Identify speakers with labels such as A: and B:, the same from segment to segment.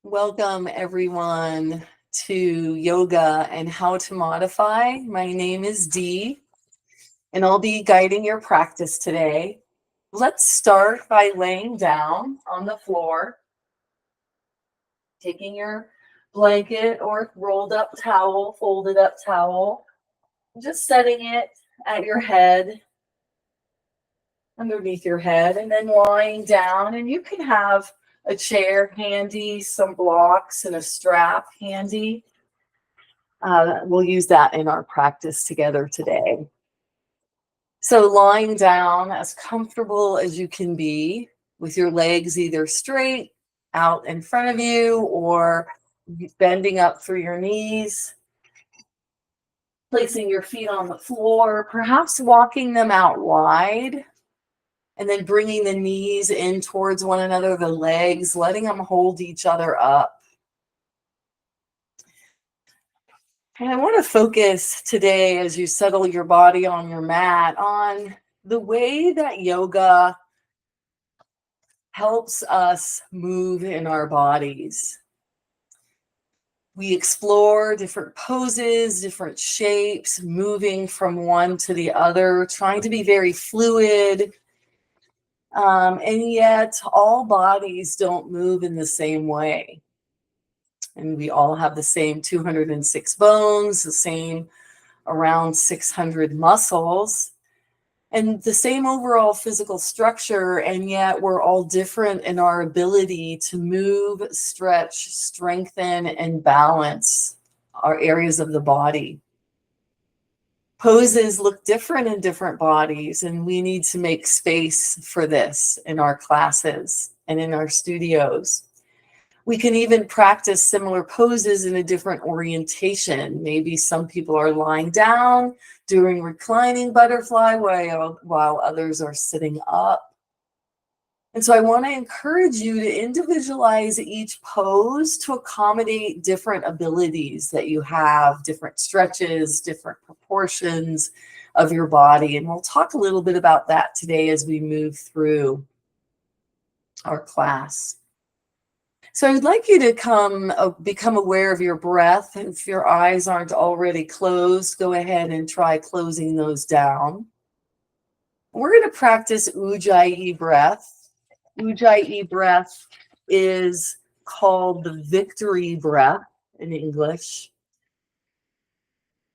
A: Welcome everyone to Yoga and How to Modify. My name is Dee, and I'll be guiding your practice today. Let's start by laying down on the floor, taking your blanket or rolled up towel, folded up towel, just setting it at your head, underneath your head, and then lying down. And you can have a chair handy, some blocks, and a strap handy. We'll use that in our practice together today. So lying down as comfortable as you can be with your legs either straight out in front of you or bending up through your knees, placing your feet on the floor, perhaps walking them out wide, and then bringing the knees in towards one another, the legs, letting them hold each other up. And I want to focus today, as you settle your body on your mat, on the way that yoga helps us move in our bodies. We explore different poses, different shapes, moving from one to the other, trying to be very fluid. And yet all bodies don't move in the same way. And we all have the same 206 bones, the same around 600 muscles, and the same overall physical structure, and yet we're all different in our ability to move, stretch, strengthen, and balance our areas of the body. Poses look different in different bodies, and we need to make space for this in our classes and in our studios. We can even practice similar poses in a different orientation. Maybe some people are lying down, doing reclining butterfly while others are sitting up. And so I want to encourage you to individualize each pose to accommodate different abilities that you have, different stretches, different proportions of your body. And we'll talk a little bit about that today as we move through our class. So I'd like you to become aware of your breath. If your eyes aren't already closed, go ahead and try closing those down. We're going to practice Ujjayi breath. Ujjayi breath is called the victory breath in English.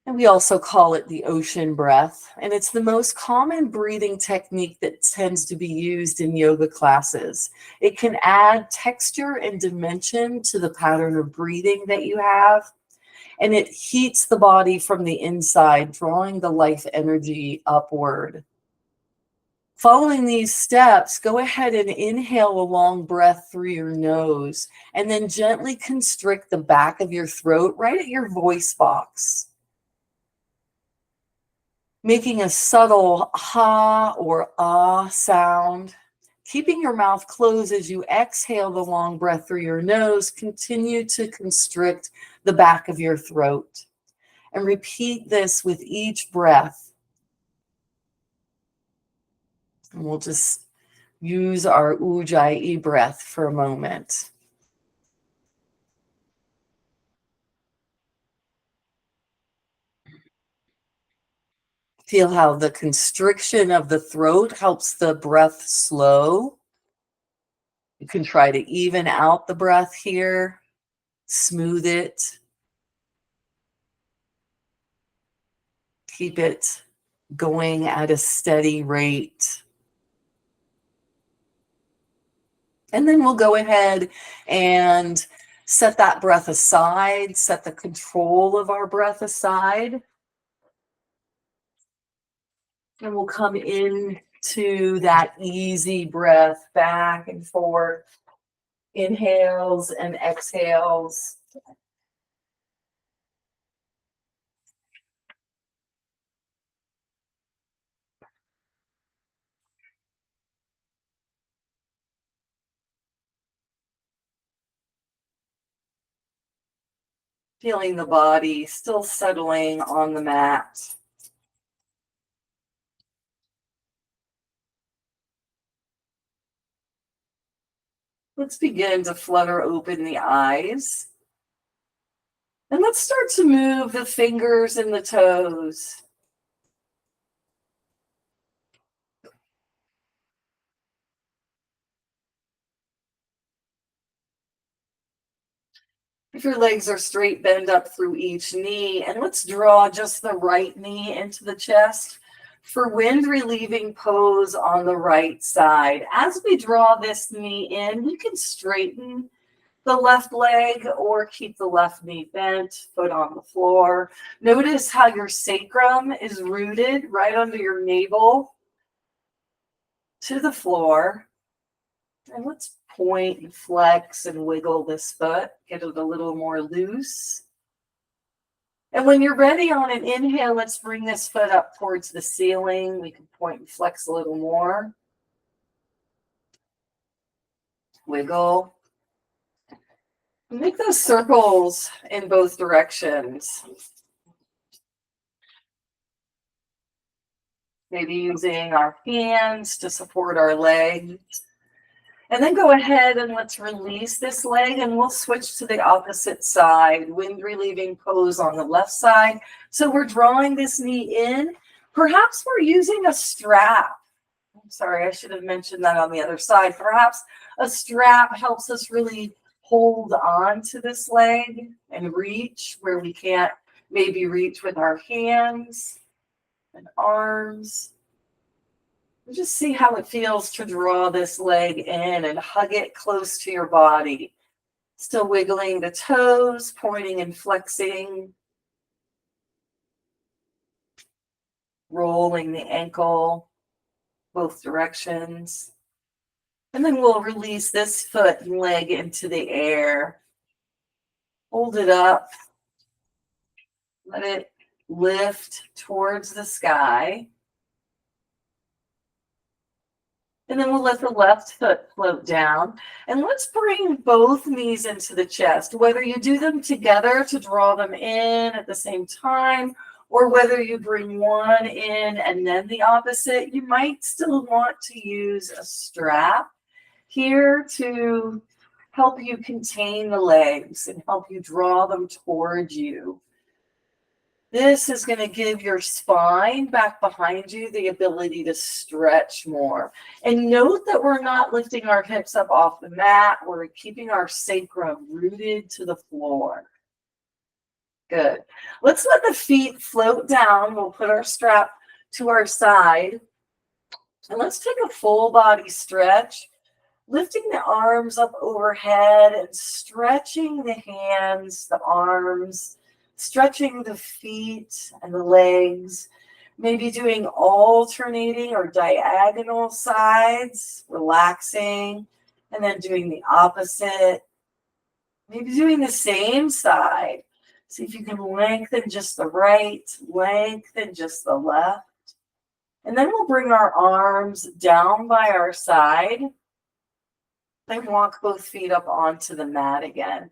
A: And we also call it the ocean breath. And it's the most common breathing technique that tends to be used in yoga classes. It can add texture and dimension to the pattern of breathing that you have. And it heats the body from the inside, drawing the life energy upward. Following these steps, go ahead and inhale a long breath through your nose, and then gently constrict the back of your throat right at your voice box, making a subtle ha or ah sound. Keeping your mouth closed as you exhale the long breath through your nose, continue to constrict the back of your throat. And repeat this with each breath. And we'll just use our Ujjayi breath for a moment. Feel how the constriction of the throat helps the breath slow. You can try to even out the breath here, smooth it. Keep it going at a steady rate. And then we'll go ahead and set that breath aside, set the control of our breath aside. And we'll come in to that easy breath back and forth, inhales and exhales. Feeling the body still settling on the mat. Let's begin to flutter open the eyes. And let's start to move the fingers and the toes. If your legs are straight, bend up through each knee. And let's draw just the right knee into the chest for wind relieving pose on the right side. As we draw this knee in, we can straighten the left leg or keep the left knee bent, foot on the floor. Notice how your sacrum is rooted right under your navel to the floor. And let's point and flex and wiggle this foot, get it a little more loose. And when you're ready on an inhale, let's bring this foot up towards the ceiling. We can point and flex a little more. Wiggle. Make those circles in both directions. Maybe using our hands to support our legs. And then go ahead and let's release this leg and we'll switch to the opposite side, wind relieving pose on the left side. So we're drawing this knee in. Perhaps we're using a strap. I'm sorry, I should have mentioned that on the other side. Perhaps a strap helps us really hold on to this leg and reach where we can't maybe reach with our hands and arms. Just see how it feels to draw this leg in and hug it close to your body. Still wiggling the toes, pointing and flexing. Rolling the ankle both directions. And then we'll release this foot and leg into the air. Hold it up. Let it lift towards the sky. And then we'll let the left foot float down. And let's bring both knees into the chest, whether you do them together to draw them in at the same time, or whether you bring one in and then the opposite. You might still want to use a strap here to help you contain the legs and help you draw them towards you. This is going to give your spine back behind you the ability to stretch more. And note that we're not lifting our hips up off the mat. We're keeping our sacrum rooted to the floor. Good. Let's let the feet float down. We'll put our strap to our side. And let's take a full body stretch, lifting the arms up overhead and stretching the hands, the arms, stretching the feet and the legs, maybe doing alternating or diagonal sides, relaxing, and then doing the opposite. Maybe doing the same side. See if you can lengthen just the right, lengthen just the left. And then we'll bring our arms down by our side. Then walk both feet up onto the mat again.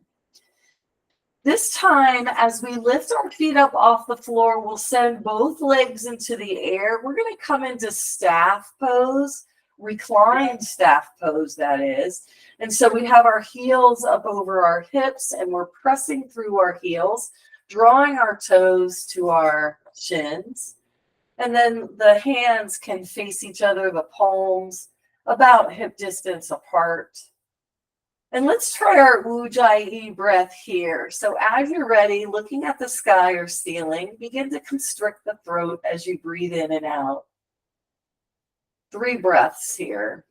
A: This time, as we lift our feet up off the floor, we'll send both legs into the air. We're going to come into staff pose, reclined staff pose, that is. And so we have our heels up over our hips, and we're pressing through our heels, drawing our toes to our shins. And then the hands can face each other, the palms about hip distance apart. And let's try our Ujjayi breath here. So as you're ready, looking at the sky or ceiling, begin to constrict the throat as you breathe in and out. 3 breaths here.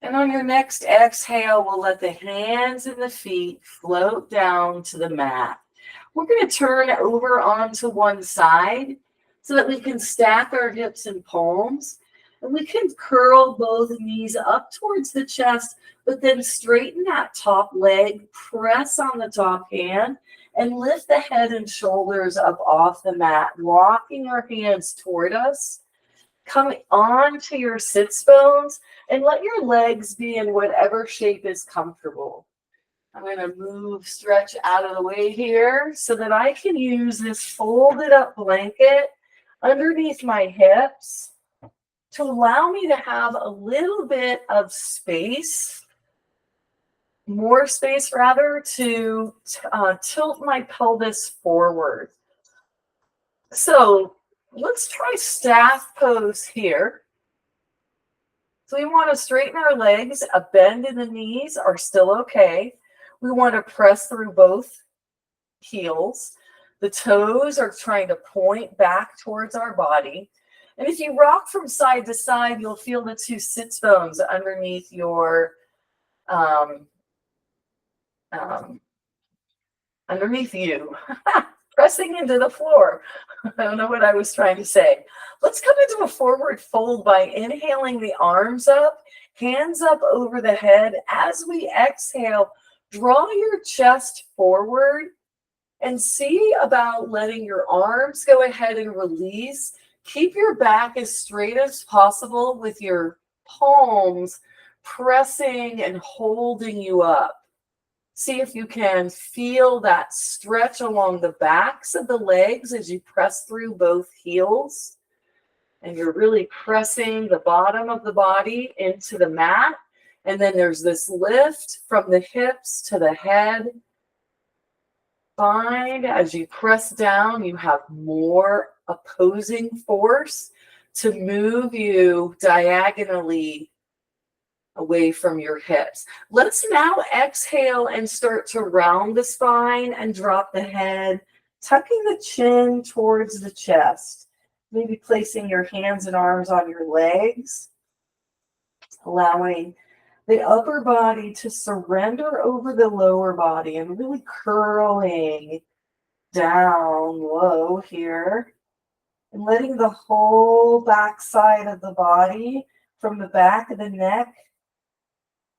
A: And on your next exhale, we'll let the hands and the feet float down to the mat. We're going to turn over onto one side so that we can stack our hips and palms. And we can curl both knees up towards the chest, but then straighten that top leg, press on the top hand, and lift the head and shoulders up off the mat, walking our hands toward us. Come onto your sits bones and let your legs be in whatever shape is comfortable. I'm going to move stretch out of the way here so that I can use this folded up blanket underneath my hips to allow me to have a little bit of space, more space rather, to tilt my pelvis forward. So let's try staff pose here. So we want to straighten our legs. A bend in the knees are still okay. We want to press through both heels. The toes are trying to point back towards our body. And if you rock from side to side, you'll feel the two sits bones underneath your underneath you, pressing into the floor. I don't know what I was trying to say. Let's come into a forward fold by inhaling the arms up, hands up over the head. As we exhale, draw your chest forward and see about letting your arms go ahead and release. Keep your back as straight as possible with your palms pressing and holding you up. See if you can feel that stretch along the backs of the legs as you press through both heels. And you're really pressing the bottom of the body into the mat. And then there's this lift from the hips to the head. Find as you press down, you have more opposing force to move you diagonally away from your hips. Let's now exhale and start to round the spine and drop the head, tucking the chin towards the chest. Maybe placing your hands and arms on your legs, allowing the upper body to surrender over the lower body and really curling down low here and letting the whole back side of the body from the back of the neck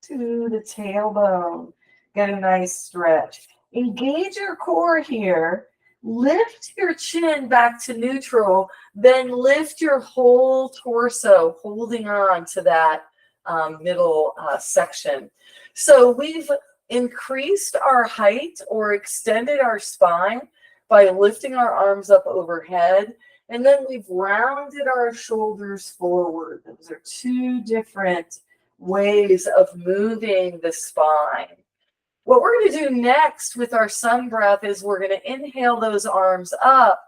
A: to the tailbone get a nice stretch. Engage your core here. Lift your chin back to neutral, then lift your whole torso, holding on to that middle section. So we've increased our height or extended our spine by lifting our arms up overhead, and then we've rounded our shoulders forward. Those are two different ways of moving the spine. What we're going to do next with our sun breath is we're going to inhale those arms up.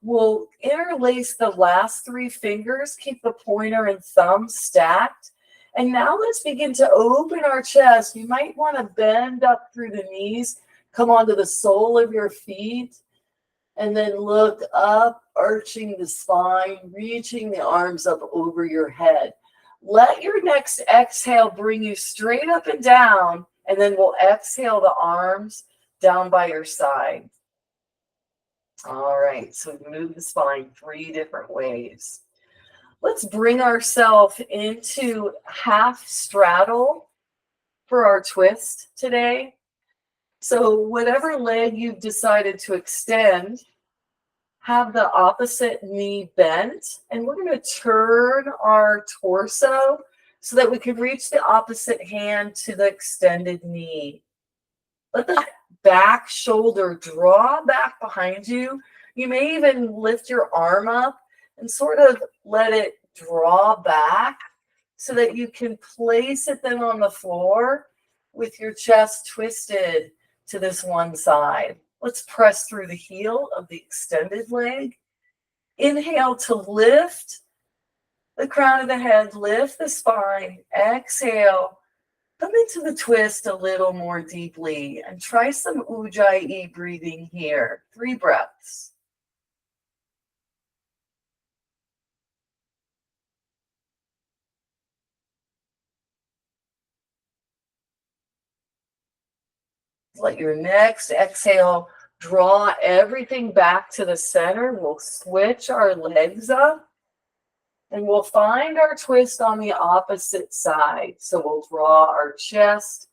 A: We'll interlace the last three fingers, keep the pointer and thumb stacked. And now let's begin to open our chest. You might want to bend up through the knees, come onto the sole of your feet, and then look up, arching the spine, reaching the arms up over your head. Let your next exhale bring you straight up and down, and then we'll exhale the arms down by your side. All right, so we move the spine three different ways. Let's bring ourselves into half straddle for our twist today. So whatever leg you've decided to extend, have the opposite knee bent, and we're going to turn our torso so that we can reach the opposite hand to the extended knee. Let the back shoulder draw back behind you. You may even lift your arm up and sort of let it draw back so that you can place it then on the floor with your chest twisted to this one side. Let's press through the heel of the extended leg. Inhale to lift the crown of the head, lift the spine. Exhale, come into the twist a little more deeply and try some Ujjayi breathing here. 3 breaths. Let your next exhale draw everything back to the center. We'll switch our legs up and we'll find our twist on the opposite side. So we'll draw our chest,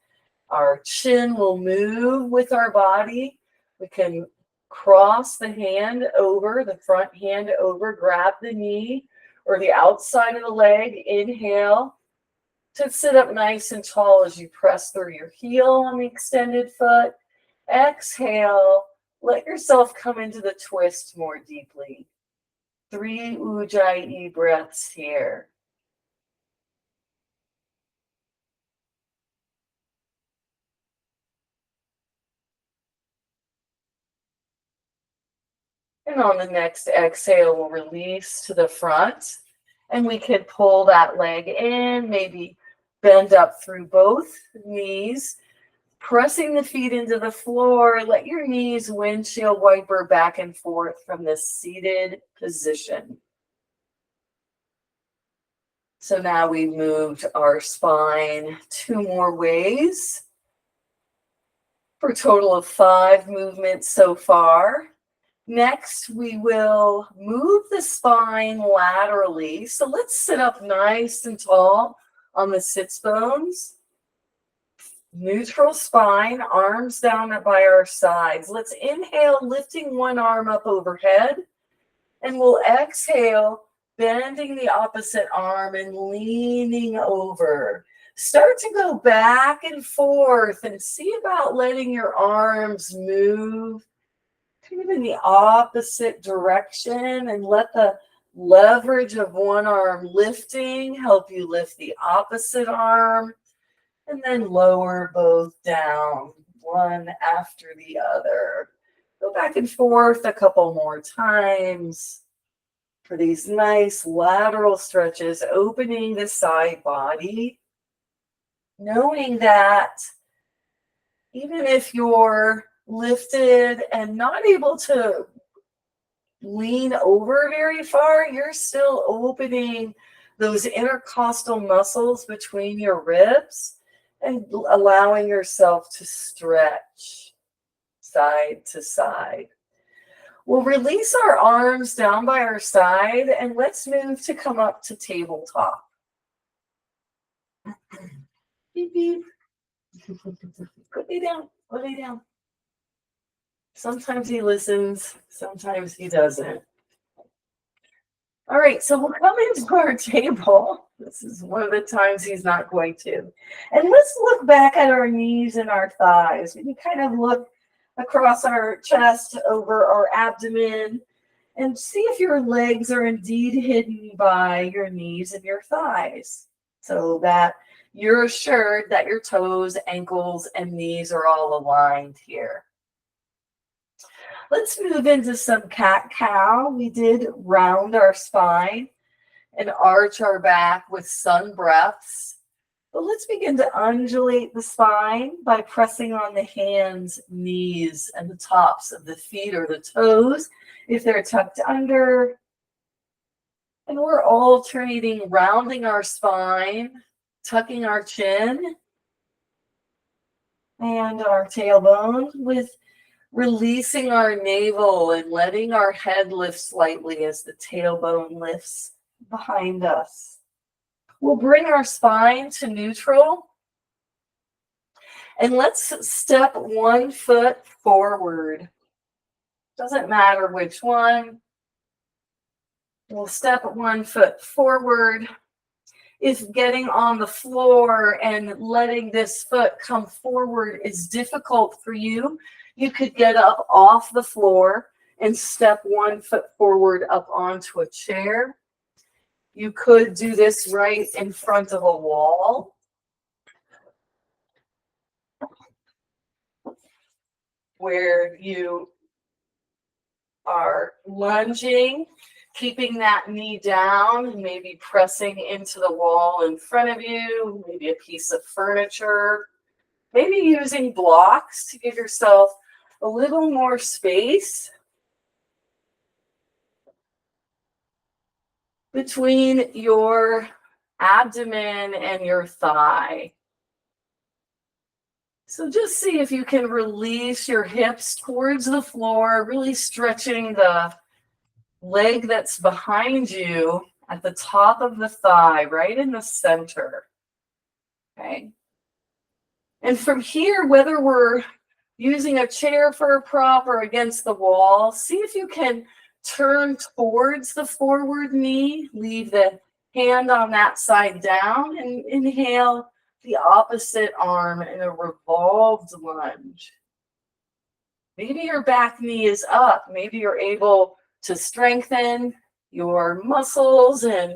A: our chin will move with our body. We can cross the hand over, the front hand over, grab the knee or the outside of the leg. Inhale to sit up nice and tall as you press through your heel on the extended foot. Exhale, let yourself come into the twist more deeply. 3 Ujjayi breaths here. And on the next exhale, we'll release to the front. And we could pull that leg in, maybe bend up through both knees, pressing the feet into the floor. Let your knees windshield wiper back and forth from this seated position. So now we've moved our spine 2 more ways for a total of 5 movements so far. Next, we will move the spine laterally. So let's sit up nice and tall on the sits bones. Neutral spine, arms down by our sides. Let's inhale, lifting one arm up overhead. And we'll exhale, bending the opposite arm and leaning over. Start to go back and forth and see about letting your arms move kind of in the opposite direction, and let the leverage of one arm lifting help you lift the opposite arm, and then lower both down, one after the other. Go back and forth a couple more times for these nice lateral stretches, opening the side body, knowing that even if you're lifted and not able to lean over very far, you're still opening those intercostal muscles between your ribs and allowing yourself to stretch side to side. We'll release our arms down by our side and let's move to come up to tabletop. Beep, beep. Put me down, put me down. Sometimes he listens, sometimes he doesn't. All right, so we'll come into our table. This is one of the times he's not going to. And let's look back at our knees and our thighs. We can kind of look across our chest, over our abdomen, and see if your legs are indeed hidden by your knees and your thighs, so that you're assured that your toes, ankles, and knees are all aligned here. Let's move into some cat-cow. We did round our spine and arch our back with sun breaths. But let's begin to undulate the spine by pressing on the hands, knees, and the tops of the feet or the toes if they're tucked under. And we're alternating rounding our spine, tucking our chin and our tailbone with releasing our navel and letting our head lift slightly as the tailbone lifts behind us. We'll bring our spine to neutral. And let's step 1 foot forward. Doesn't matter which one. We'll step 1 foot forward. If getting on the floor and letting this foot come forward is difficult for you, you could get up off the floor and step 1 foot forward up onto a chair. You could do this right in front of a wall. Where you are lunging, keeping that knee down, maybe pressing into the wall in front of you, maybe a piece of furniture, maybe using blocks to give yourself a little more space between your abdomen and your thigh. So just see if you can release your hips towards the floor, really stretching the leg that's behind you at the top of the thigh, right in the center. Okay. And from here, whether we're using a chair for a prop or against the wall, see if you can turn towards the forward knee, leave the hand on that side down, and inhale the opposite arm in a revolved lunge. Maybe your back knee is up. Maybe you're able to strengthen your muscles and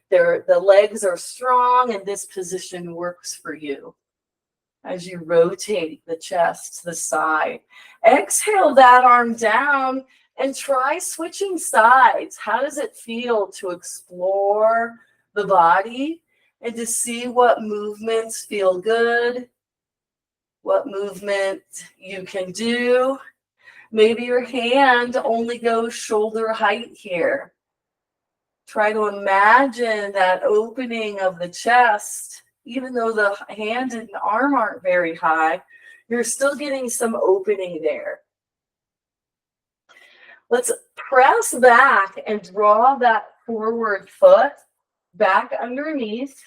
A: the legs are strong, and this position works for you. As you rotate the chest to the side, exhale that arm down and try switching sides. How does it feel to explore the body and to see what movements feel good, what movement you can do? Maybe your hand only goes shoulder height here. Try to imagine that opening of the chest. Even though the hand and arm aren't very high, you're still getting some opening there. Let's press back and draw that forward foot back underneath.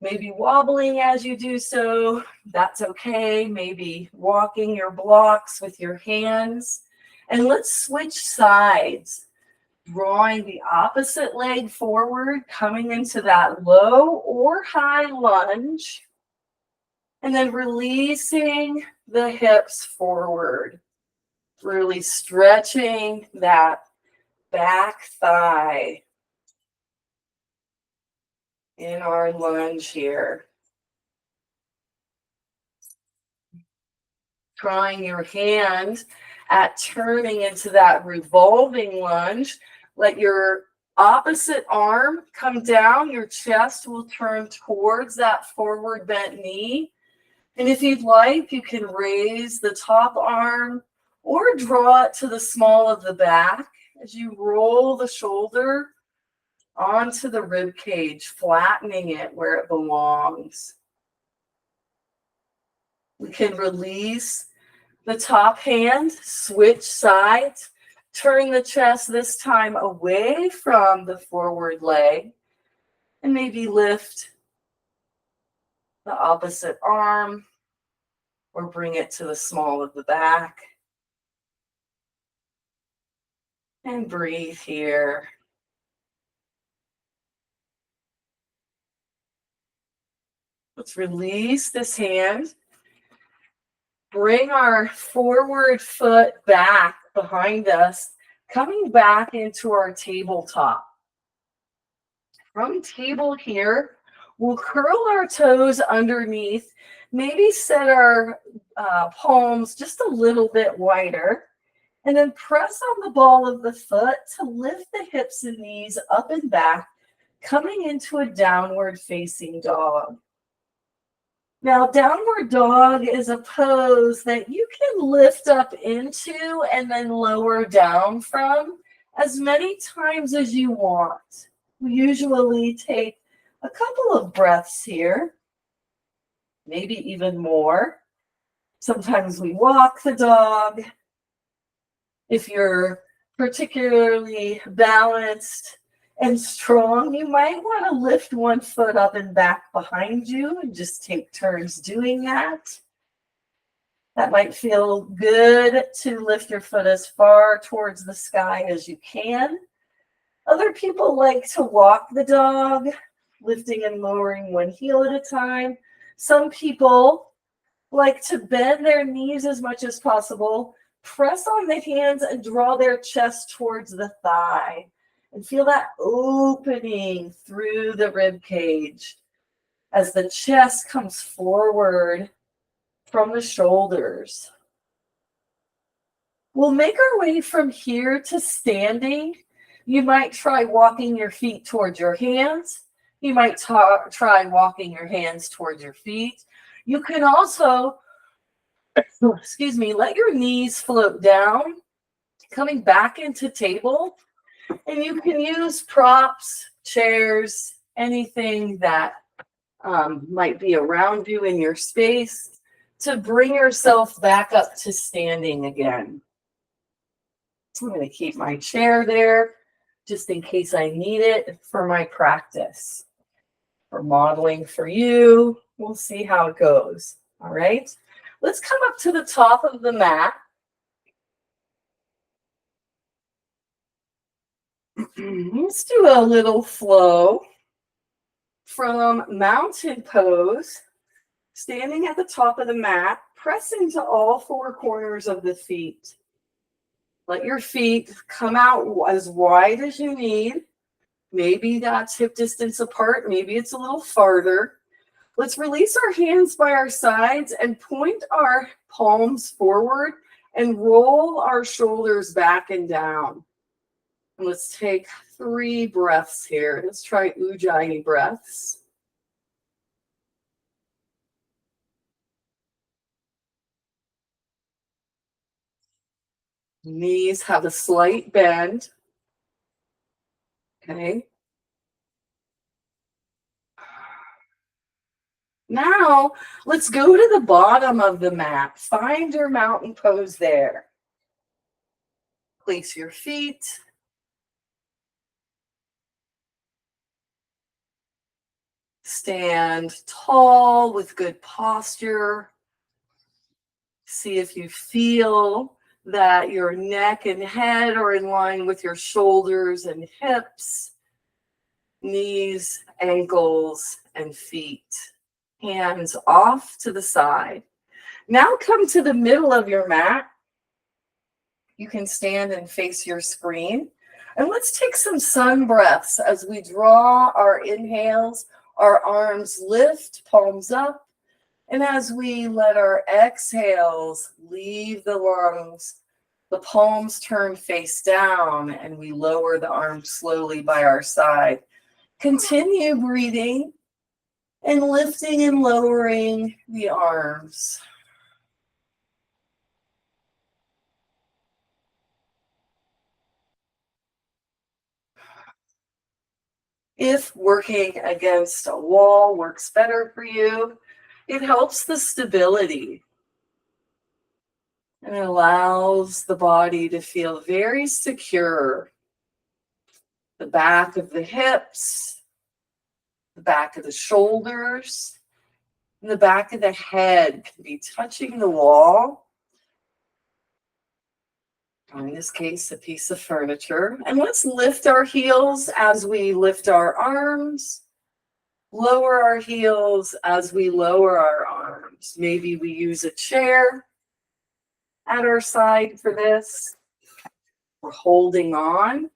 A: Maybe wobbling as you do so, that's okay. Maybe walking your blocks with your hands. And let's switch sides. Drawing the opposite leg forward, coming into that low or high lunge, and then releasing the hips forward, really stretching that back thigh in our lunge here. Trying your hand at turning into that revolving lunge. Let your opposite arm come down. Your chest will turn towards that forward bent knee. And if you'd like, you can raise the top arm or draw it to the small of the back as you roll the shoulder onto the rib cage, flattening it where it belongs. We can release the top hand, switch sides, turn the chest this time away from the forward leg, and maybe lift the opposite arm or bring it to the small of the back. And breathe here. Let's release this hand. Bring our forward foot back behind us, coming back into our tabletop. From table here, we'll curl our toes underneath, maybe set our palms just a little bit wider, and then press on the ball of the foot to lift the hips and knees up and back, coming into a downward facing dog. Now, downward dog is a pose that you can lift up into and then lower down from as many times as you want. We usually take a couple of breaths here, maybe even more. Sometimes we walk the dog. If you're particularly balanced and strong, you might want to lift one foot up and back behind you and just take turns doing that. That might feel good to lift your foot as far towards the sky as you can. Other people like to walk the dog, lifting and lowering one heel at a time. Some people like to bend their knees as much as possible, press on the hands and draw their chest towards the thigh. And feel that opening through the rib cage as the chest comes forward from the shoulders. We'll make our way from here to standing. You might try walking your feet towards your hands. You might try walking your hands towards your feet. You can also, let your knees float down, coming back into table. And you can use props, chairs, anything that might be around you in your space to bring yourself back up to standing again. I'm going to keep my chair there just in case I need it for my practice. For modeling for you, we'll see how it goes. All right, let's come up to the top of the mat. Let's do a little flow from mountain pose, standing at the top of the mat, press into all four corners of the feet. Let your feet come out as wide as you need. Maybe that's hip distance apart, maybe it's a little farther. Let's release our hands by our sides and point our palms forward and roll our shoulders back and down. And let's take 3 breaths here. Let's try Ujjayi breaths. Knees have a slight bend. Okay. Now, let's go to the bottom of the mat. Find your mountain pose there. Place your feet. Stand tall with good posture. See if you feel that your neck and head are in line with your shoulders and hips, knees, ankles, and feet. Hands off to the side. Now come to the middle of your mat. You can stand and face your screen. And let's take some sun breaths as we draw our inhales. Our arms lift, palms up. And as we let our exhales leave the lungs, the palms turn face down and we lower the arms slowly by our side. Continue breathing and lifting and lowering the arms. If working against a wall works better for you, it helps the stability and allows the body to feel very secure. The back of the hips, the back of the shoulders, and the back of the head can be touching the wall. In this case, a piece of furniture. And let's lift our heels as we lift our arms. Lower our heels as we lower our arms. Maybe we use a chair at our side for this. We're holding on.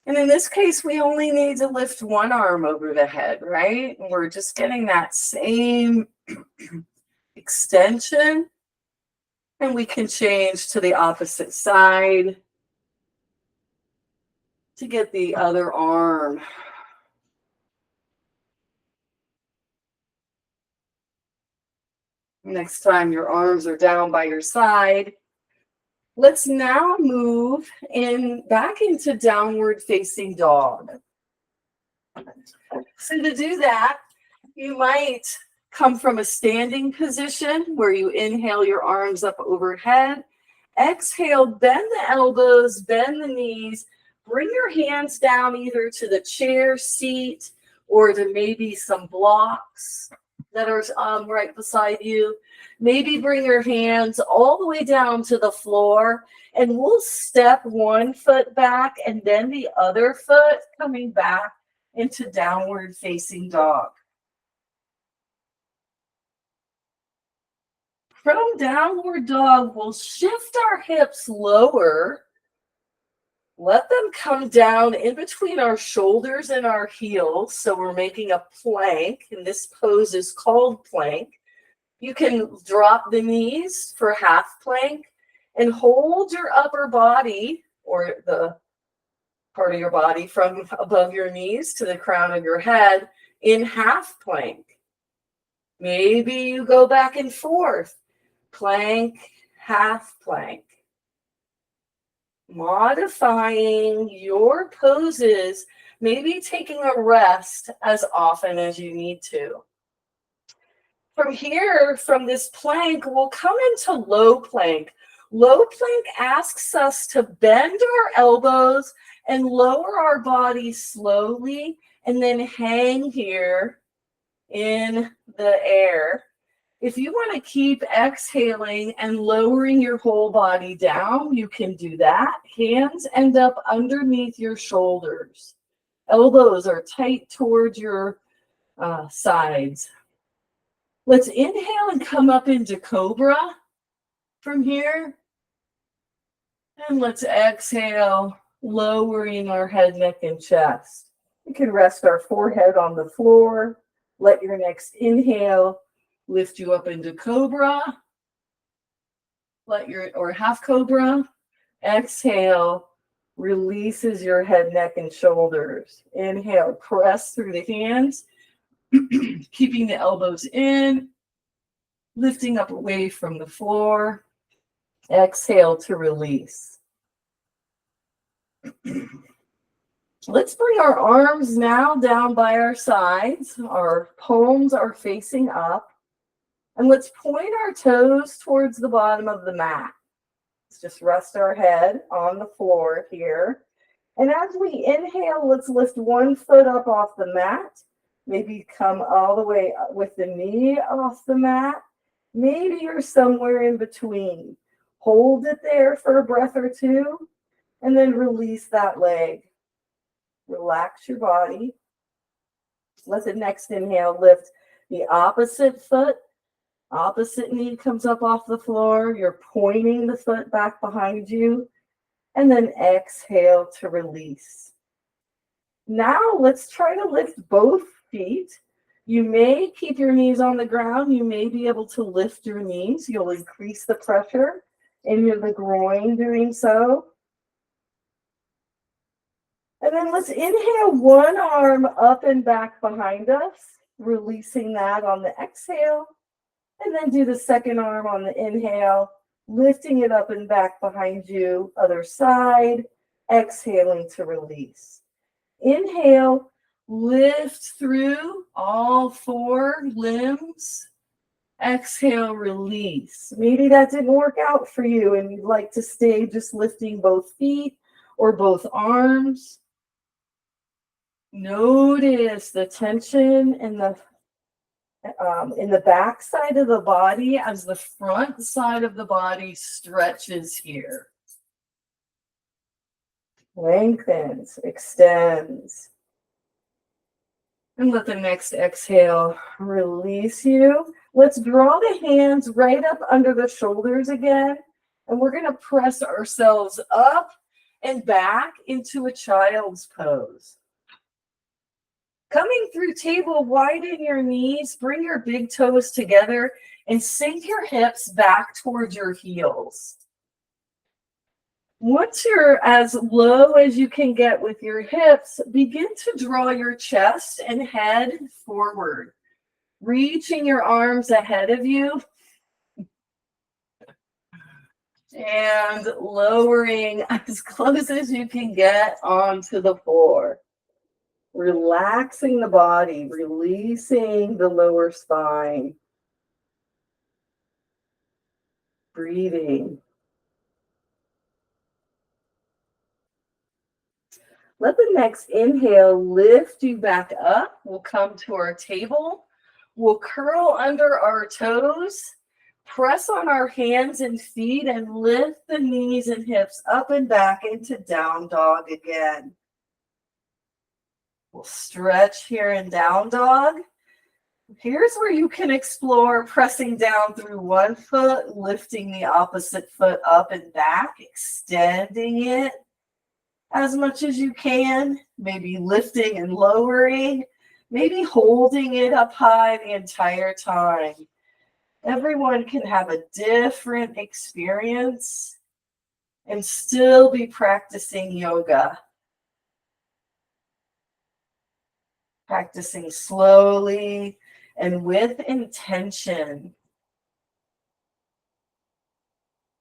A: And in this case, we only need to lift one arm over the head, right? And we're just getting that same extension. And we can change to the opposite side to get the other arm. Next time your arms are down by your side, let's now move back into downward facing dog. So to do that, you might come from a standing position where you inhale your arms up overhead. Exhale, bend the elbows, bend the knees, bring your hands down either to the chair, seat, or to maybe some blocks that are right beside you. Maybe bring your hands all the way down to the floor, and we'll step one foot back and then the other foot coming back into downward facing dog. From downward dog, we'll shift our hips lower. Let them come down in between our shoulders and our heels. So we're making a plank, and this pose is called plank. You can drop the knees for half plank and hold your upper body, or the part of your body from above your knees to the crown of your head, in half plank. Maybe you go back and forth. Plank, half plank. Modifying your poses, maybe taking a rest as often as you need to. From here, from this plank, we'll come into low plank. Low plank asks us to bend our elbows and lower our body slowly and then hang here in the air. If you want to keep exhaling and lowering your whole body down, you can do that. Hands end up underneath your shoulders. Elbows are tight towards your sides. Let's inhale and come up into Cobra from here. And let's exhale, lowering our head, neck, and chest. We can rest our forehead on the floor. Let your next inhale lift you up into Cobra. Or half Cobra. Exhale, releases your head, neck, and shoulders. Inhale, press through the hands, keeping the elbows in, lifting up away from the floor. Exhale to release. Let's bring our arms now down by our sides. Our palms are facing up. And let's point our toes towards the bottom of the mat. Let's just rest our head on the floor here. And as we inhale, let's lift one foot up off the mat. Maybe come all the way up with the knee off the mat. Maybe you're somewhere in between. Hold it there for a breath or two, and then release that leg. Relax your body. Let the next inhale lift the opposite foot. Opposite knee comes up off the floor. You're pointing the foot back behind you. And then exhale to release. Now let's try to lift both feet. You may keep your knees on the ground. You may be able to lift your knees. You'll increase the pressure into the groin doing so. And then let's inhale one arm up and back behind us, releasing that on the exhale. And then do the second arm on the inhale, lifting it up and back behind you, other side, exhaling to release. Inhale, lift through all four limbs. Exhale, release. Maybe that didn't work out for you and you'd like to stay just lifting both feet or both arms. Notice the tension in the back side of the body as the front side of the body stretches here. Lengthens, extends. And let the next exhale release you. Let's draw the hands right up under the shoulders again. And we're going to press ourselves up and back into a child's pose. Coming through table, widen your knees, bring your big toes together, and sink your hips back towards your heels. Once you're as low as you can get with your hips, begin to draw your chest and head forward, reaching your arms ahead of you and lowering as close as you can get onto the floor. Relaxing the body, releasing the lower spine. Breathing. Let the next inhale lift you back up. We'll come to our table. We'll curl under our toes, press on our hands and feet, and lift the knees and hips up and back into down dog again. We'll stretch here in down dog. Here's where you can explore pressing down through one foot, lifting the opposite foot up and back, extending it as much as you can, maybe lifting and lowering, maybe holding it up high the entire time. Everyone can have a different experience and still be practicing yoga. Practicing slowly and with intention.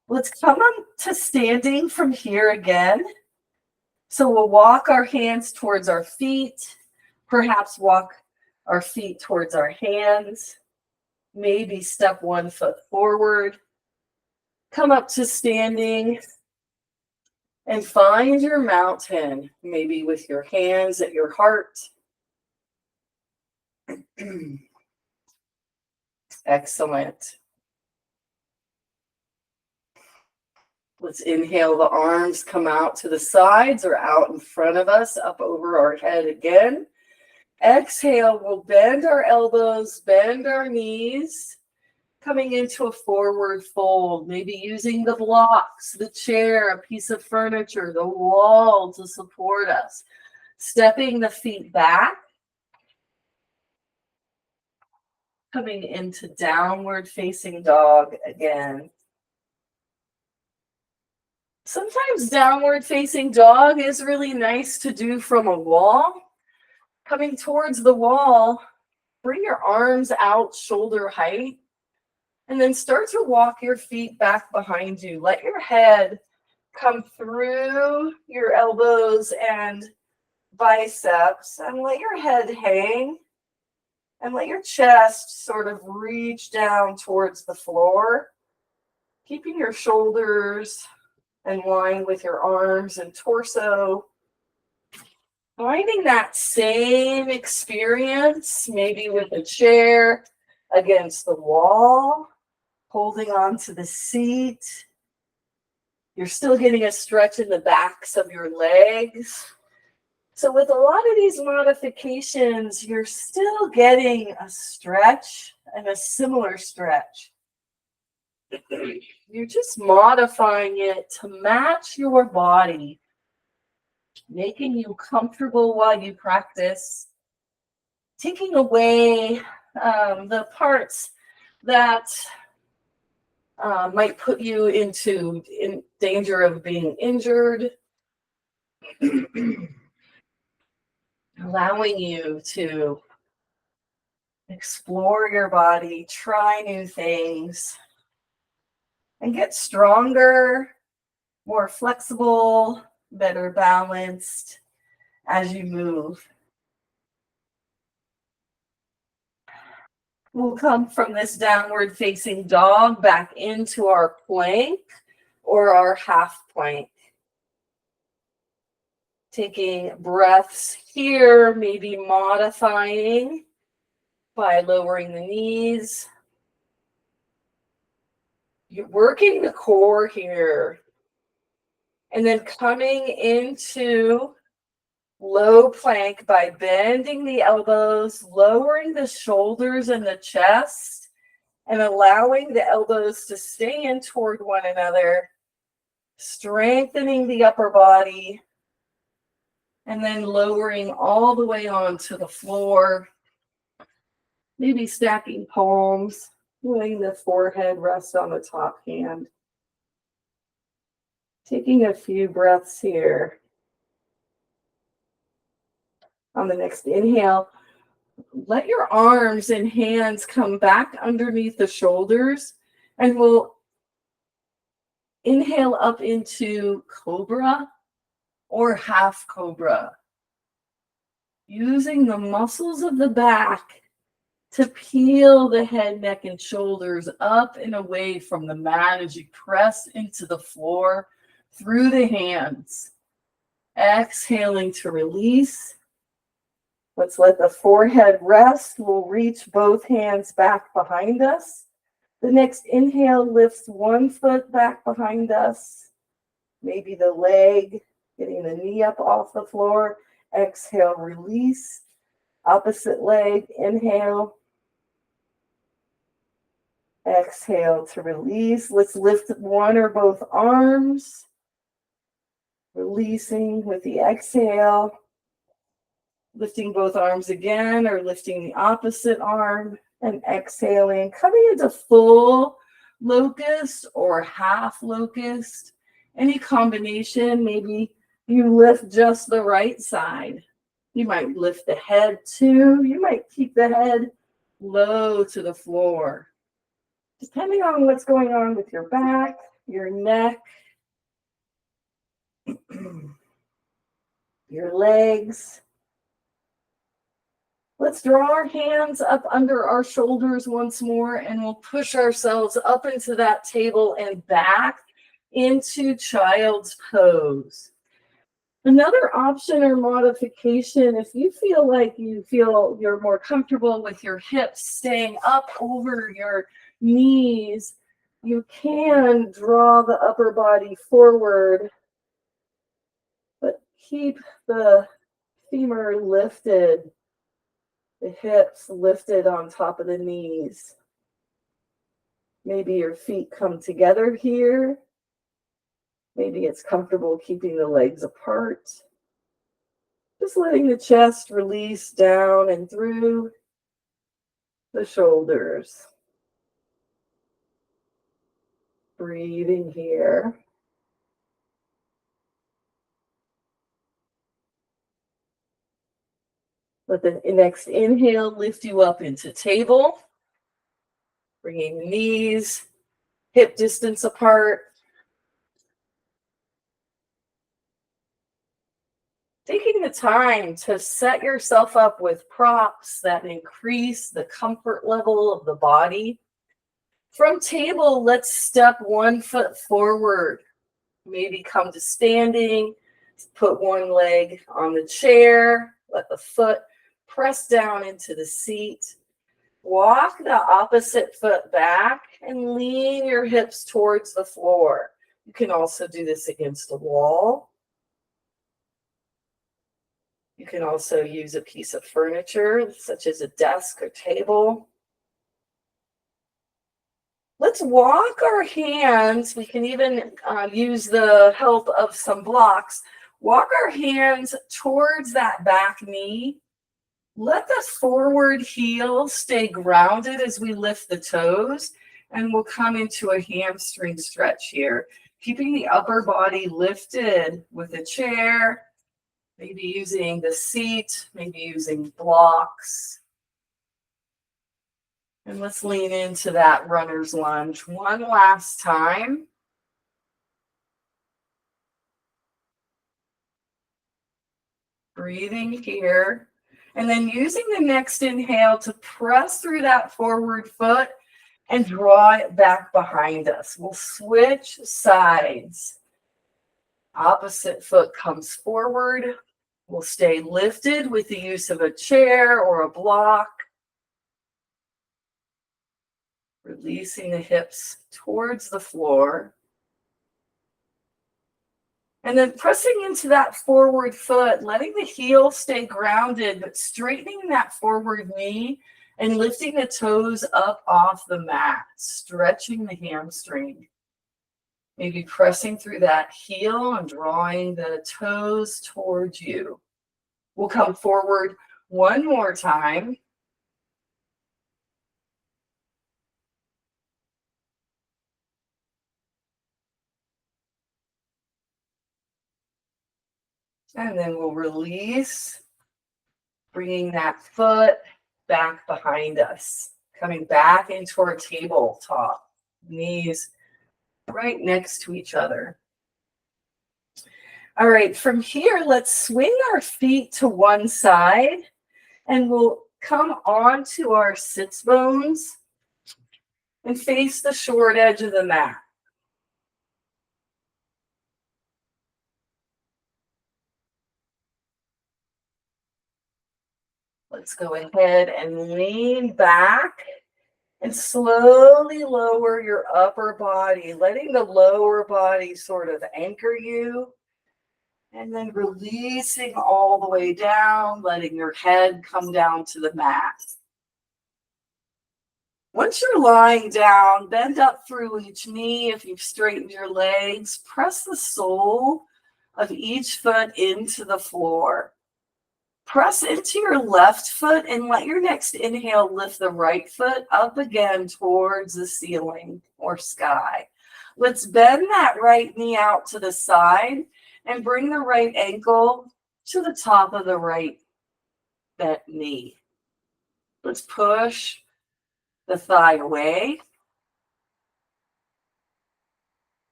A: Let's come on to standing from here again. So we'll walk our hands towards our feet, perhaps walk our feet towards our hands, maybe step one foot forward, come up to standing, and find your mountain, maybe with your hands at your heart. Excellent. Let's inhale, the arms come out to the sides or out in front of us, up over our head again. Exhale, we'll bend our elbows, bend our knees, coming into a forward fold, maybe using the blocks, the chair, a piece of furniture, the wall to support us. Stepping the feet back, coming into downward facing dog again. Sometimes downward facing dog is really nice to do from a wall. Coming towards the wall, bring your arms out shoulder height, and then start to walk your feet back behind you. Let your head come through your elbows and biceps, and let your head hang, and let your chest sort of reach down towards the floor, keeping your shoulders in line with your arms and torso. Finding that same experience, maybe with a chair against the wall, holding on to the seat. You're still getting a stretch in the backs of your legs. So with a lot of these modifications, you're still getting a stretch and a similar stretch. You're just modifying it to match your body, making you comfortable while you practice, taking away the parts that might put you in danger of being injured, allowing you to explore your body, try new things, and get stronger, more flexible, better balanced as you move. We'll come from this downward facing dog back into our plank or our half plank. Taking breaths here, maybe modifying by lowering the knees. You're working the core here. And then coming into low plank by bending the elbows, lowering the shoulders and the chest, and allowing the elbows to stay in toward one another, strengthening the upper body, and then lowering all the way onto the floor, maybe stacking palms, letting the forehead rest on the top hand. Taking a few breaths here. On the next inhale, let your arms and hands come back underneath the shoulders, and we'll inhale up into cobra or half cobra, using the muscles of the back to peel the head, neck, and shoulders up and away from the mat as you press into the floor through the hands. Exhaling to release. Let's let the forehead rest. We'll reach both hands back behind us. The next inhale lifts one foot back behind us. Maybe the leg, getting the knee up off the floor. Exhale, release. Opposite leg, inhale. Exhale to release. Let's lift one or both arms. Releasing with the exhale. Lifting both arms again or lifting the opposite arm and exhaling. Coming into full locust or half locust. Any combination, maybe you lift just the right side. You might lift the head too. You might keep the head low to the floor. Depending on what's going on with your back, your neck, your legs. Let's draw our hands up under our shoulders once more, and we'll push ourselves up into that table and back into child's pose. Another option or modification, if you feel like you're more comfortable with your hips staying up over your knees, you can draw the upper body forward, but keep the femur lifted, the hips lifted on top of the knees. Maybe your feet come together here. Maybe it's comfortable keeping the legs apart. Just letting the chest release down and through the shoulders. Breathing here. Let the next inhale lift you up into table. Bringing the knees, hip distance apart. Taking the time to set yourself up with props that increase the comfort level of the body. From table, let's step 1 foot forward. Maybe come to standing, put one leg on the chair, let the foot press down into the seat. Walk the opposite foot back and lean your hips towards the floor. You can also do this against a wall. You can also use a piece of furniture, such as a desk or table. Let's walk our hands. We can even use the help of some blocks. Walk our hands towards that back knee. Let the forward heel stay grounded as we lift the toes, and we'll come into a hamstring stretch here, keeping the upper body lifted with a chair, maybe using the seat, maybe using blocks. And let's lean into that runner's lunge one last time. Breathing here. And then using the next inhale to press through that forward foot and draw it back behind us. We'll switch sides. Opposite foot comes forward. We'll stay lifted with the use of a chair or a block. Releasing the hips towards the floor. And then pressing into that forward foot, letting the heel stay grounded, but straightening that forward knee and lifting the toes up off the mat, stretching the hamstring. Maybe pressing through that heel and drawing the toes towards you. We'll come forward one more time. And then we'll release, bringing that foot back behind us, coming back into our tabletop, knees right next to each other. All right, from here, let's swing our feet to one side, and we'll come onto our sits bones and face the short edge of the mat. Let's go ahead and lean back and slowly lower your upper body, letting the lower body sort of anchor you. And then releasing all the way down, letting your head come down to the mat. Once you're lying down, bend up through each knee. If you've straightened your legs, press the sole of each foot into the floor. Press into your left foot and let your next inhale lift the right foot up again towards the ceiling or sky. Let's bend that right knee out to the side and bring the right ankle to the top of the right bent knee. Let's push the thigh away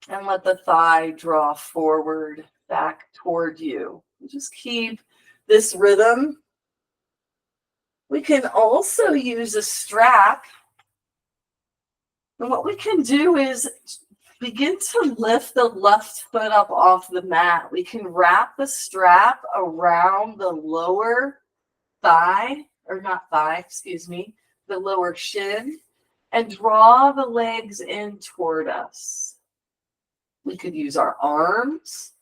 A: and let the thigh draw forward back toward you. Just keep this rhythm. We can also use a strap. And what we can do is Begin to lift the left foot up off the mat. We can wrap the strap around the lower thigh, or not thigh, excuse me, the lower shin, and draw the legs in toward us. We could use our arms.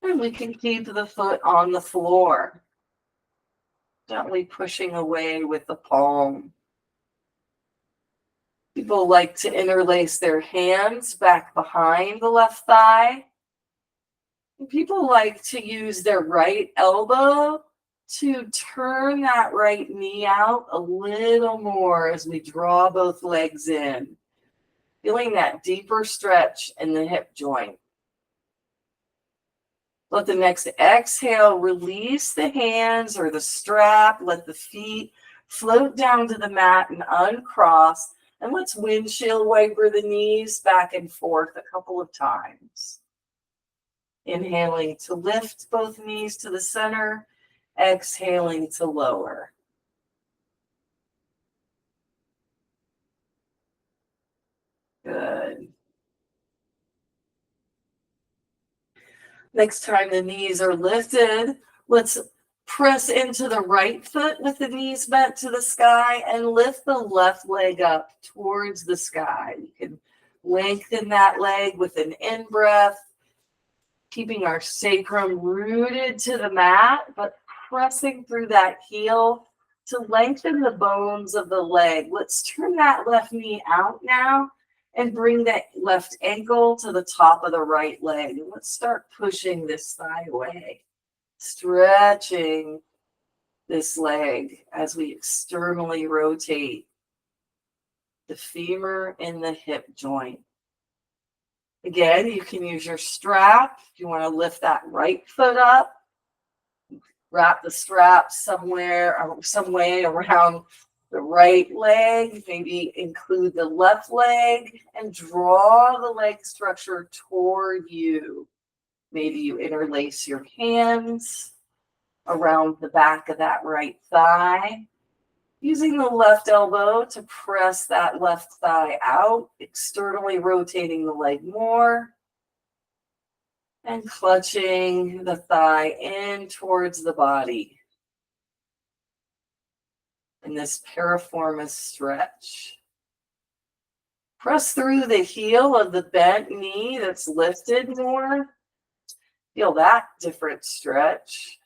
A: And we can keep the foot on the floor, gently pushing away with the palm. People like to interlace their hands back behind the left thigh. And people like to use their right elbow to turn that right knee out a little more as we draw both legs in, feeling that deeper stretch in the hip joint. Let the next exhale release the hands or the strap. Let the feet float down to the mat and uncross. And let's windshield wiper the knees back and forth a couple of times. Inhaling to lift both knees to the center. Exhaling to lower. Good. Next time the knees are lifted, let's press into the right foot with the knees bent to the sky and lift the left leg up towards the sky. You can lengthen that leg with an in-breath, keeping our sacrum rooted to the mat, but pressing through that heel to lengthen the bones of the leg. Let's turn that left knee out now and bring that left ankle to the top of the right leg. And let's start pushing this thigh away, stretching this leg as we externally rotate the femur in the hip joint. Again, you can use your strap if you want to lift that right foot up. Wrap the strap some way around the right leg, maybe include the left leg and draw the leg structure toward you. Maybe you interlace your hands around the back of that right thigh, using the left elbow to press that left thigh out, externally rotating the leg more, and clutching the thigh in towards the body in this piriformis stretch. Press through the heel of the bent knee that's lifted more. Feel that different stretch.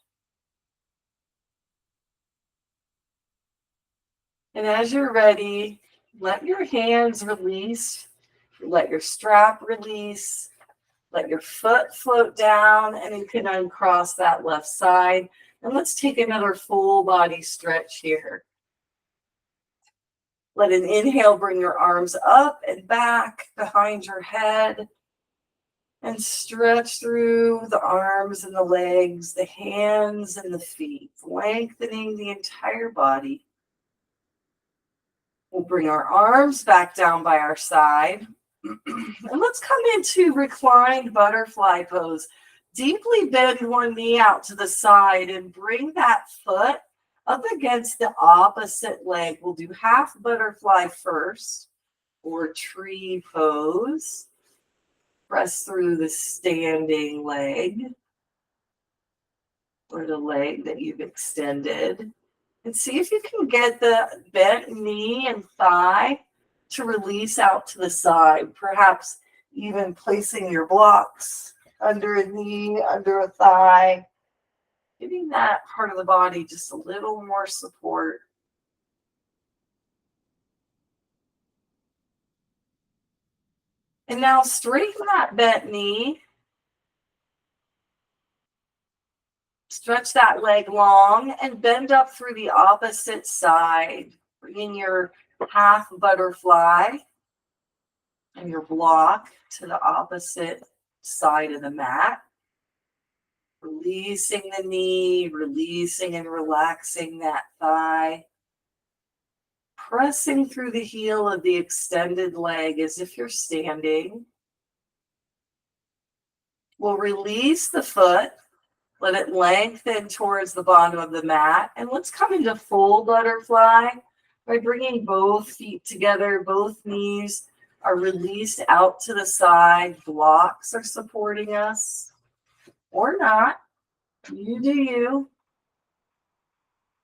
A: And as you're ready, let your hands release. Let your strap release. Let your foot float down, and you can uncross that left side. And let's take another full body stretch here. Let an inhale bring your arms up and back behind your head. And stretch through the arms and the legs, the hands and the feet, lengthening the entire body. We'll bring our arms back down by our side. And let's come into reclined butterfly pose. Deeply bend one knee out to the side and bring that foot up against the opposite leg. We'll do half butterfly first, or tree pose. Press through the standing leg, or the leg that you've extended. And see if you can get the bent knee and thigh to release out to the side, perhaps even placing your blocks under a knee, under a thigh, giving that part of the body just a little more support. And now straighten that bent knee. Stretch that leg long and bend up through the opposite side. Bringing your half butterfly and your block to the opposite side of the mat. Releasing the knee, releasing and relaxing that thigh. Pressing through the heel of the extended leg as if you're standing. We'll release the foot. Let it lengthen towards the bottom of the mat. And let's come into full butterfly. By bringing both feet together, both knees are released out to the side. Blocks are supporting us, or not. You do you.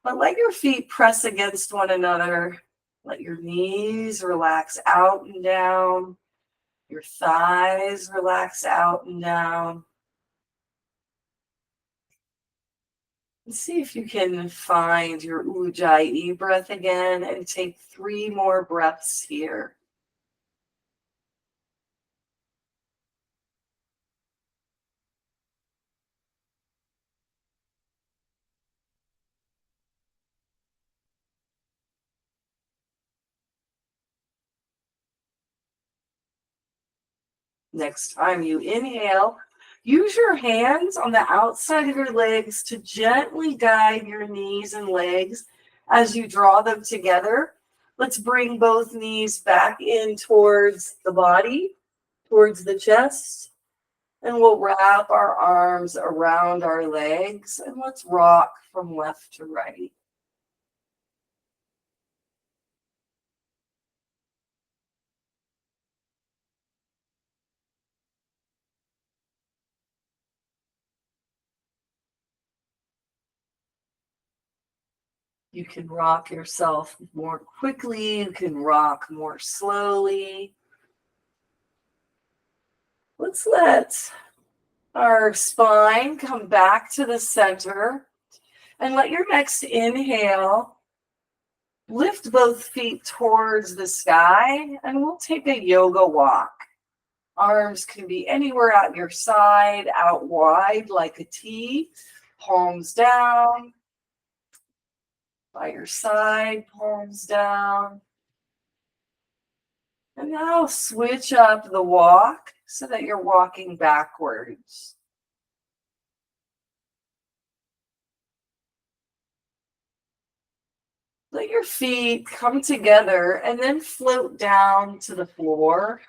A: But let your feet press against one another. Let your knees relax out and down. Your thighs relax out and down. And see if you can find your Ujjayi breath again and take 3 more breaths here. Next time you inhale, use your hands on the outside of your legs to gently guide your knees and legs as you draw them together. Let's bring both knees back in towards the body, towards the chest, and we'll wrap our arms around our legs and let's rock from left to right. You can rock yourself more quickly, you can rock more slowly. Let's let our spine come back to the center and let your next inhale lift both feet towards the sky and we'll take a yoga walk. Arms can be anywhere at your side, out wide like a T, palms down, by your side, palms down. And now switch up the walk so that you're walking backwards. Let your feet come together and then float down to the floor.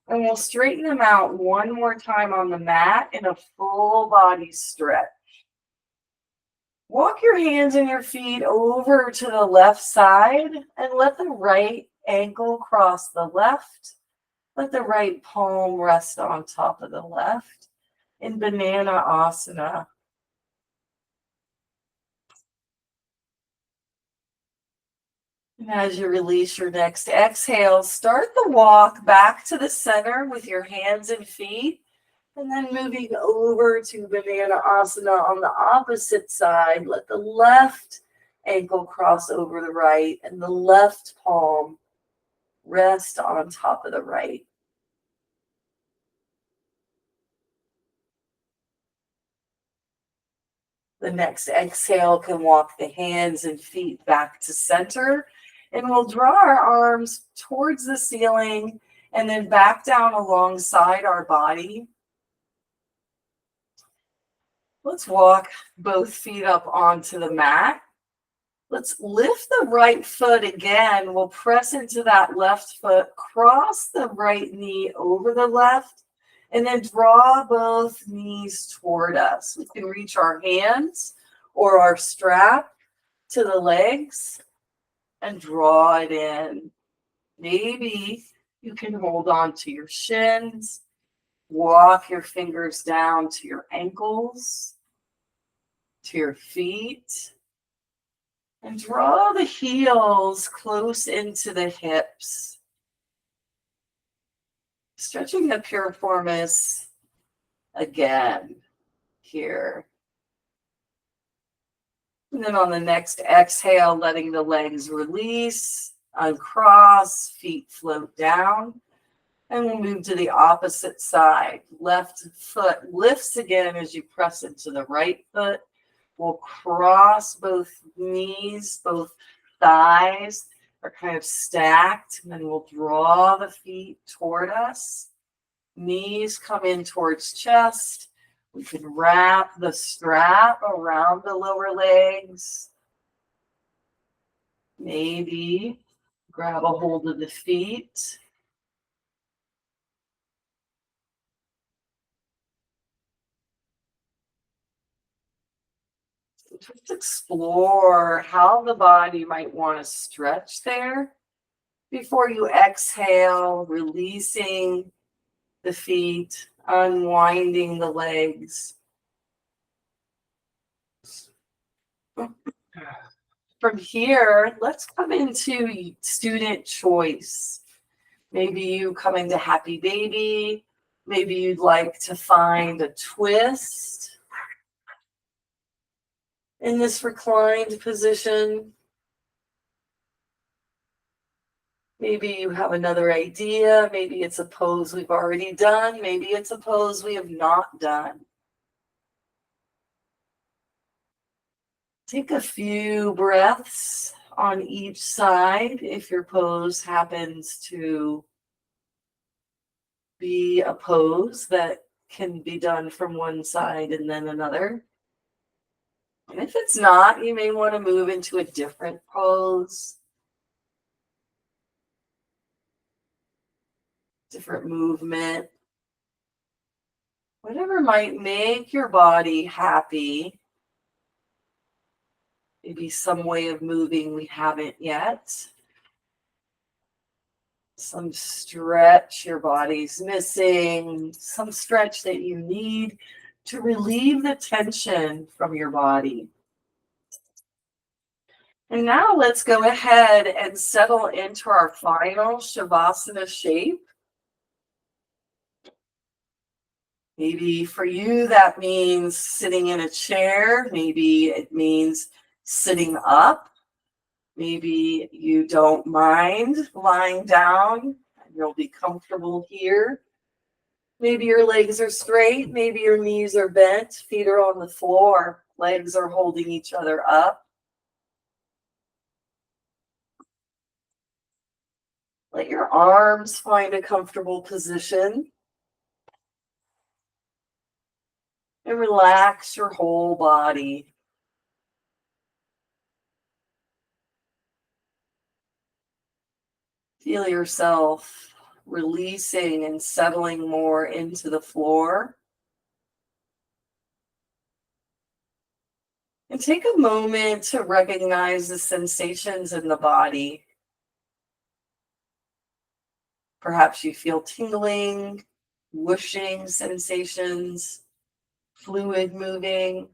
A: And we'll straighten them out one more time on the mat in a full body stretch. Walk your hands and your feet over to the left side and let the right ankle cross the left. Let the right palm rest on top of the left in Banana Asana. And as you release your next exhale, start the walk back to the center with your hands and feet. And then moving over to Banana Asana on the opposite side, let the left ankle cross over the right and the left palm rest on top of the right. The next exhale can walk the hands and feet back to center. And we'll draw our arms towards the ceiling and then back down alongside our body. Let's walk both feet up onto the mat. Let's lift the right foot again. We'll press into that left foot, cross the right knee over the left, and then draw both knees toward us. We can reach our hands or our strap to the legs and draw it in. Maybe you can hold on to your shins, walk your fingers down to your ankles, to your feet, and draw the heels close into the hips. Stretching the piriformis again here. And then on the next exhale, letting the legs release, uncross, feet float down. And we'll move to the opposite side. Left foot lifts again as you press into the right foot. We'll cross both knees, both thighs are kind of stacked. And then we'll draw the feet toward us. Knees come in towards chest. We can wrap the strap around the lower legs. Maybe grab a hold of the feet. Just explore how the body might want to stretch there before you exhale, releasing the feet, unwinding the legs. From here, let's come into student choice. Maybe you come into happy baby. Maybe you'd like to find a twist in this reclined position. Maybe you have another idea. Maybe it's a pose we've already done. Maybe it's a pose we have not done. Take a few breaths on each side if your pose happens to be a pose that can be done from one side and then another. And if it's not, you may want to move into a different pose, different movement, whatever might make your body happy. Maybe some way of moving we haven't yet. Some stretch your body's missing, some stretch that you need to relieve the tension from your body. And now let's go ahead and settle into our final Shavasana shape. Maybe for you that means sitting in a chair. Maybe it means sitting up. Maybe you don't mind lying down and you'll be comfortable here. Maybe your legs are straight. Maybe your knees are bent. Feet are on the floor. Legs are holding each other up. Let your arms find a comfortable position. And relax your whole body. Feel yourself releasing and settling more into the floor. And take a moment to recognize the sensations in the body. Perhaps you feel tingling, whooshing sensations, fluid moving.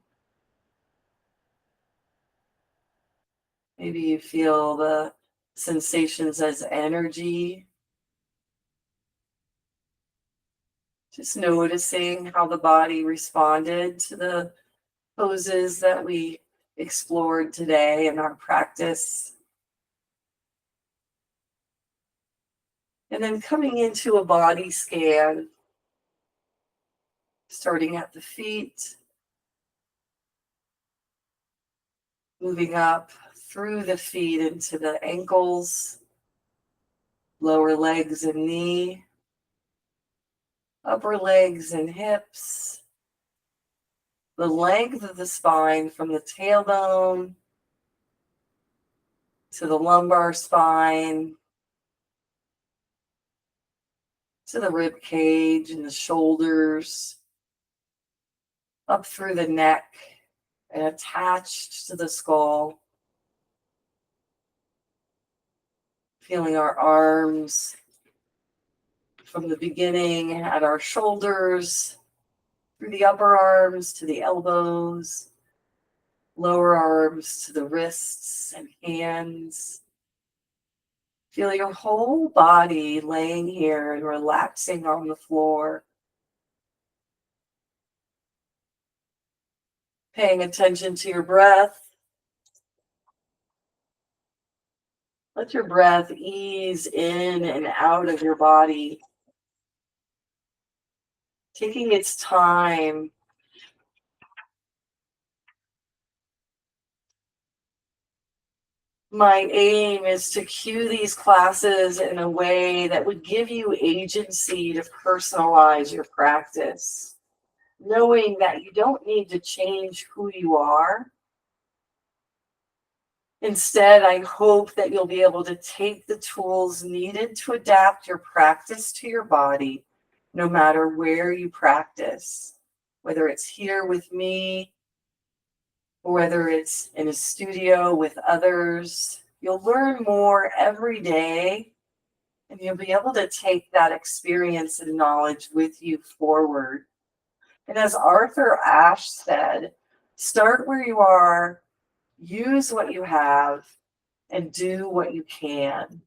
A: Maybe you feel the sensations as energy. Just noticing how the body responded to the poses that we explored today in our practice. And then coming into a body scan, starting at the feet, moving up through the feet into the ankles, lower legs and knee, upper legs and hips, the length of the spine from the tailbone to the lumbar spine, to the rib cage and the shoulders, up through the neck and attached to the skull. Feeling our arms from the beginning at our shoulders, through the upper arms to the elbows, lower arms to the wrists and hands. Feel your whole body laying here and relaxing on the floor. Paying attention to your breath. Let your breath ease in and out of your body, taking its time. My aim is to cue these classes in a way that would give you agency to personalize your practice, knowing that you don't need to change who you are. Instead, I hope that you'll be able to take the tools needed to adapt your practice to your body, no matter where you practice, whether it's here with me, whether it's in a studio with others. You'll learn more every day, and you'll be able to take that experience and knowledge with you forward. And as Arthur Ashe said, start where you are, use what you have, and do what you can.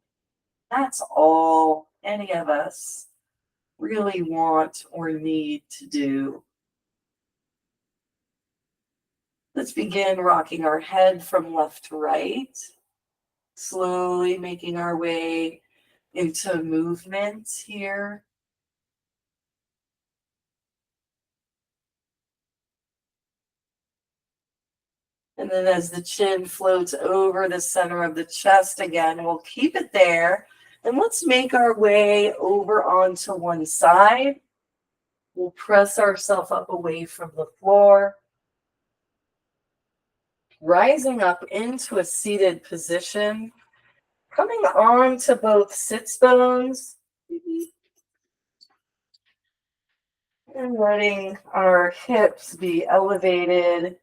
A: That's all any of us really want or need to do. Let's begin rocking our head from left to right, slowly making our way into movement here. And then as the chin floats over the center of the chest again, we'll keep it there. And let's make our way over onto one side. We'll press ourselves up away from the floor, rising up into a seated position, coming on to both sits bones, and letting our hips be elevated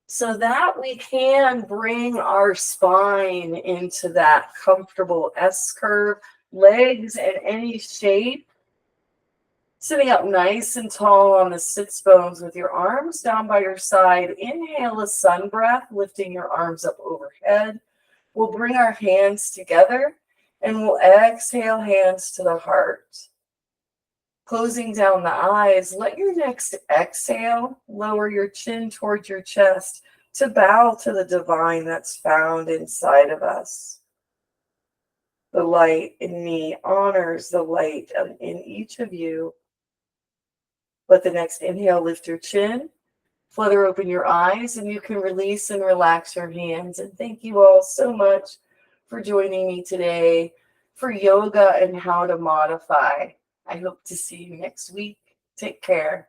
A: so that we can bring our spine into that comfortable S curve, legs in any shape. Sitting up nice and tall on the sits bones with your arms down by your side. Inhale a sun breath, lifting your arms up overhead. We'll bring our hands together and we'll exhale, hands to the heart. Closing down the eyes, let your next exhale lower your chin towards your chest to bow to the divine that's found inside of us. The light in me honors the light in each of you. Let the next inhale lift your chin, flutter open your eyes, and you can release and relax your hands. And thank you all so much for joining me today for yoga and how to modify. I hope to see you next week. Take care.